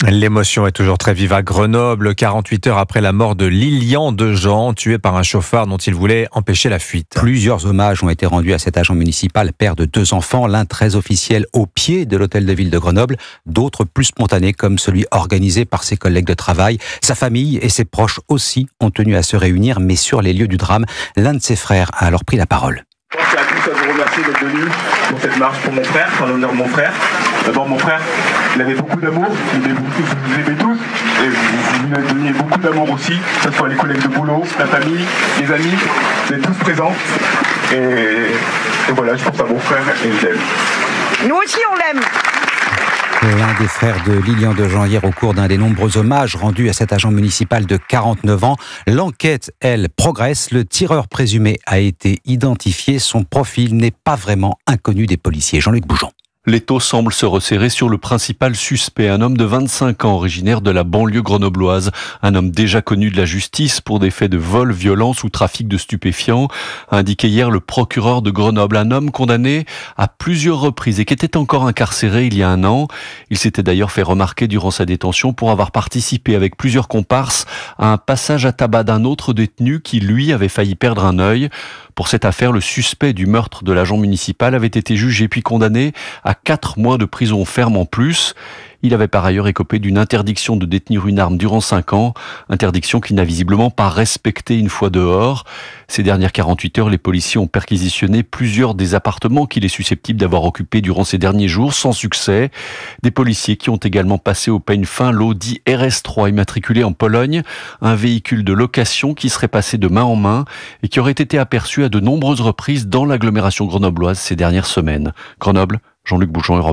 L'émotion est toujours très vive à Grenoble, 48 heures après la mort de Lilian Dejean, tué par un chauffard dont il voulait empêcher la fuite. Plusieurs hommages ont été rendus à cet agent municipal, père de 2 enfants, l'un très officiel au pied de l'hôtel de ville de Grenoble, d'autres plus spontanés comme celui organisé par ses collègues de travail. Sa famille et ses proches aussi ont tenu à se réunir, mais sur les lieux du drame, l'un de ses frères a alors pris la parole. Je pense à tous à vous remercier d'être venus pour cette marche pour mon frère, en l'honneur de mon frère. D'abord, mon frère, il avait beaucoup d'amour, vous aimez tous, et vous lui donniez beaucoup d'amour aussi, que ce soit les collègues de boulot, la famille, les amis, vous êtes tous présents. Et voilà, je pense à mon frère et je l'aime. Nous aussi, on l'aime. L'un des frères de Lilian Dejean hier au cours d'un des nombreux hommages rendus à cet agent municipal de 49 ans. L'enquête, elle, progresse. Le tireur présumé a été identifié. Son profil n'est pas vraiment inconnu des policiers. Jean-Luc Bougeon. L'étau semble se resserrer sur le principal suspect, un homme de 25 ans originaire de la banlieue grenobloise. Un homme déjà connu de la justice pour des faits de vol, violence ou trafic de stupéfiants, a indiqué hier le procureur de Grenoble. Un homme condamné à plusieurs reprises et qui était encore incarcéré il y a 1 an. Il s'était d'ailleurs fait remarquer durant sa détention pour avoir participé avec plusieurs comparses à un passage à tabac d'un autre détenu qui, lui, avait failli perdre un œil. Pour cette affaire, le suspect du meurtre de l'agent municipal avait été jugé puis condamné à 4 mois de prison ferme en plus. Il avait par ailleurs écopé d'une interdiction de détenir une arme durant 5 ans, interdiction qu'il n'a visiblement pas respectée une fois dehors. Ces dernières 48 heures, les policiers ont perquisitionné plusieurs des appartements qu'il est susceptible d'avoir occupés durant ces derniers jours, sans succès. Des policiers qui ont également passé au peigne fin l'Audi RS3 immatriculé en Pologne, un véhicule de location qui serait passé de main en main et qui aurait été aperçu à de nombreuses reprises dans l'agglomération grenobloise ces dernières semaines. Grenoble, Jean-Luc Bougeon, Europe 1.